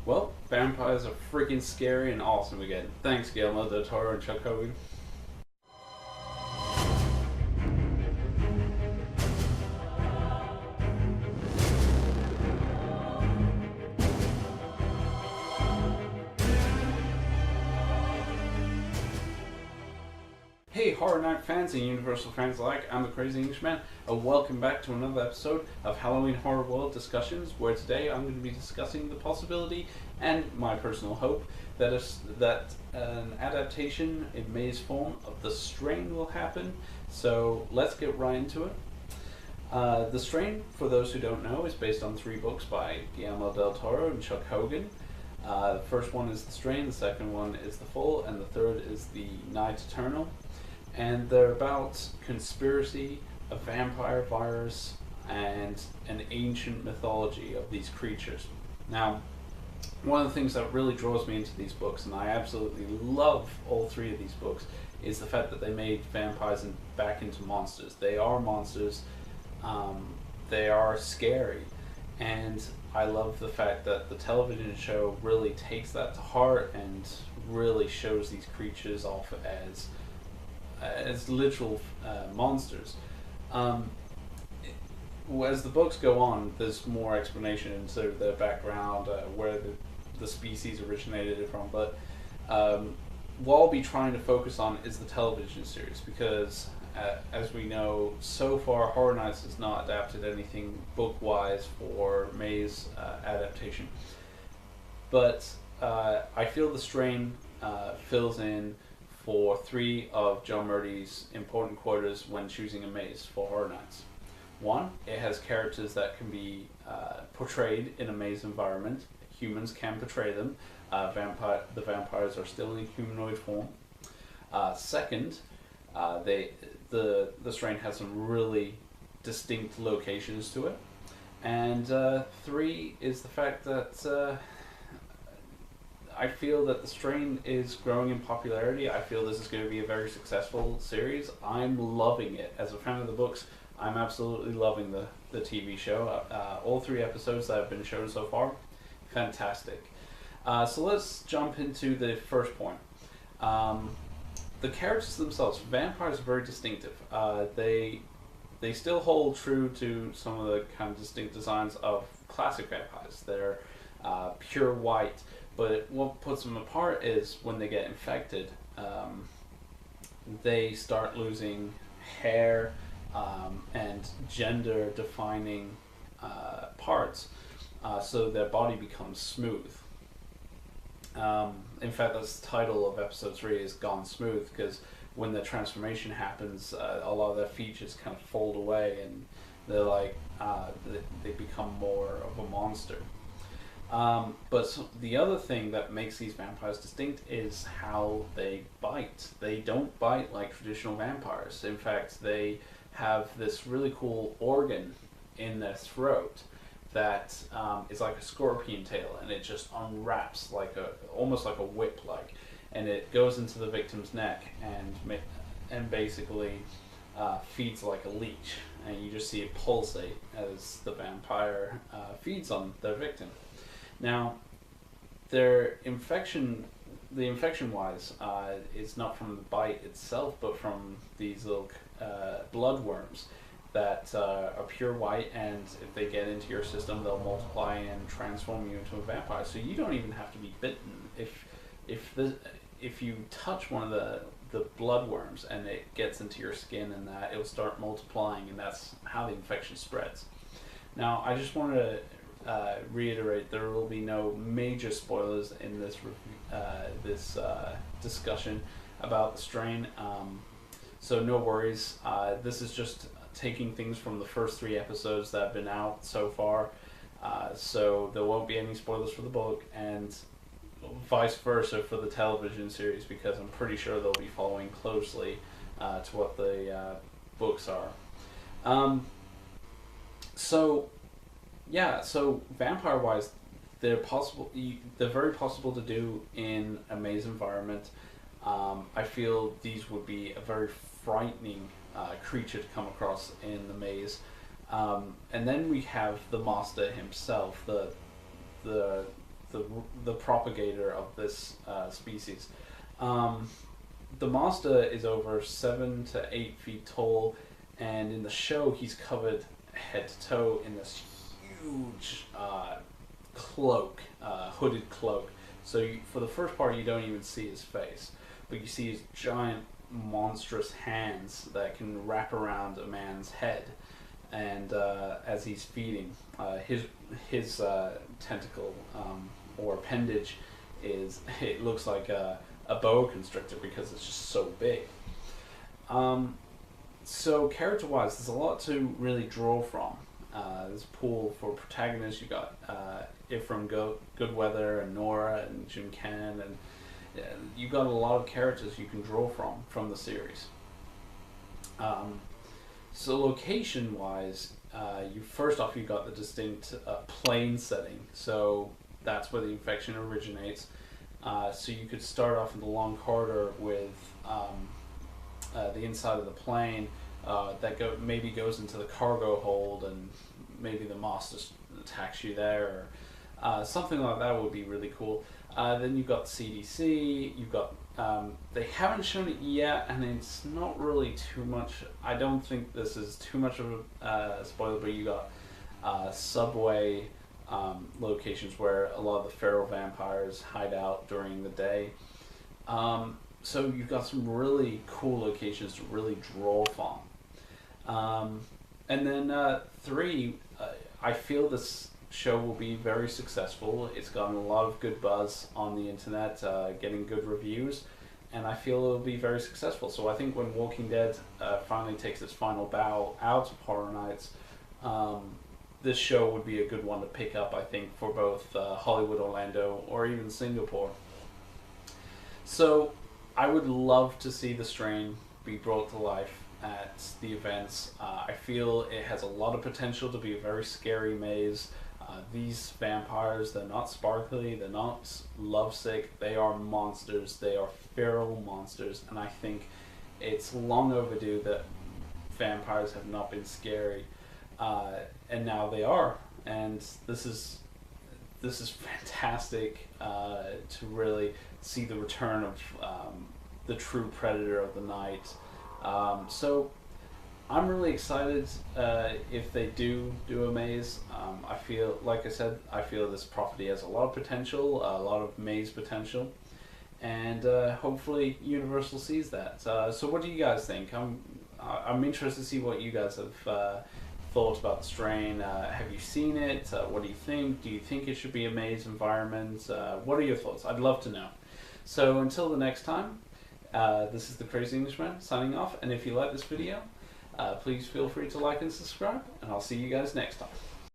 Well, vampires are freaking scary and awesome again. Thanks, Guillermo del Toro and Chuck Hogan. Hey, Horror Night fans and Universal fans alike, I'm the Crazy Englishman, and welcome back to another episode of Halloween Horror World Discussions, where today I'm going to be discussing the possibility and my personal hope that an adaptation in May's form of The Strain will happen. So let's get right into it. The Strain, for those who don't know, is based on 3 books by Guillermo del Toro and Chuck Hogan. The first one is The Strain, the second one is The Fall, and the third is The Night Eternal. And they're about conspiracy, a vampire virus, and an ancient mythology of these creatures. Now, one of the things that really draws me into these books, and I absolutely love all 3 of these books, is the fact that they made vampires back into monsters. They are monsters, they are scary, and I love the fact that the television show really takes that to heart and really shows these creatures off as literal monsters. As the books go on, there's more explanation into their background, where the species originated from, but what I'll be trying to focus on is the television series, because as we know, so far Horror Nights has not adapted anything book-wise for May's adaptation. But I feel The Strain fills in for 3 of John Murdy's important quotas when choosing a maze for Horror Nights. 1, it has characters that can be portrayed in a maze environment. Humans can portray them. The vampires are still in humanoid form. Second, the Strain has some really distinct locations to it. And 3 is the fact that I feel that The Strain is growing in popularity. I feel this is going to be a very successful series. I'm loving it. As a fan of the books, I'm absolutely loving the TV show. All 3 episodes that have been shown so far, fantastic. So let's jump into the first point. The characters themselves, vampires are very distinctive. They still hold true to some of the kind of distinct designs of classic vampires. They're pure white. But what puts them apart is when they get infected, they start losing hair and gender-defining parts, so their body becomes smooth. In fact, that's the title of episode 3 is Gone Smooth, because when the transformation happens, a lot of their features kind of fold away, and they're like they become more of a monster. But the other thing that makes these vampires distinct is how they bite. They don't bite like traditional vampires. In fact, they have this really cool organ in their throat that is like a scorpion tail, and it just unwraps almost like a whip, and it goes into the victim's neck and basically feeds like a leech, and you just see it pulsate as the vampire feeds on their victim. Now, the infection-wise, is not from the bite itself, but from these little bloodworms that are pure white, and if they get into your system, they'll multiply and transform you into a vampire. So you don't even have to be bitten. If you touch one of the bloodworms and it gets into your skin, and that it'll start multiplying, and that's how the infection spreads. Now, I just want to reiterate, there will be no major spoilers in this discussion about The Strain, so no worries. This is just taking things from the first 3 episodes that have been out so far, so there won't be any spoilers for the book, and vice versa for the television series, because I'm pretty sure they'll be following closely to what the books are. So vampire-wise, they're very possible to do in a maze environment. I feel these would be a very frightening creature to come across in the maze. And then we have the master himself, the the propagator of this species. The monster is over 7 to 8 feet tall, and in the show he's covered head to toe in this huge cloak, hooded cloak. So for the first part you don't even see his face, but you see his giant monstrous hands that can wrap around a man's head, and as he's feeding, his tentacle or appendage it looks like a boa constrictor because it's just so big. So character-wise, there's a lot to really draw from. There's a pool for protagonists. You got Ephraim Goodweather and Nora and Jim Cannon, and you've got a lot of characters you can draw from the series. So location-wise, you got the distinct plain setting. So that's where the infection originates. So you could start off in the long corridor with the inside of the plane that maybe goes into the cargo hold, and maybe the monster attacks you there, or something like that would be really cool. Then you've got CDC, you've got, they haven't shown it yet, and it's not really too much, I don't think this is too much of a spoiler, but you got subway locations where a lot of the feral vampires hide out during the day. So you've got some really cool locations to really draw from. And then 3, I feel this show will be very successful. It's gotten a lot of good buzz on the internet, getting good reviews, and I feel it will be very successful. So I think when Walking Dead finally takes its final bow out of Horror Nights, this show would be a good one to pick up, I think, for both Hollywood, Orlando, or even Singapore. So I would love to see the strain be brought to life at the events. I feel it has a lot of potential to be a very scary maze. These vampires, they're not sparkly, they're not lovesick, they are monsters, they are feral monsters, and I think it's long overdue that vampires have not been scary, and now they are, and this is fantastic to really see the return of the true predator of the night. So I'm really excited if they do a maze. I feel, like I said, I feel this property has a lot of potential, a lot of maze potential, and hopefully Universal sees that. So what do you guys think? I'm interested to see what you guys have thought about the strain. Have you seen it? What do you think? Do you think it should be a maze environment? What are your thoughts? I'd love to know. So until the next time, this is the Crazy Englishman signing off, and if you like this video, please feel free to like and subscribe, and I'll see you guys next time.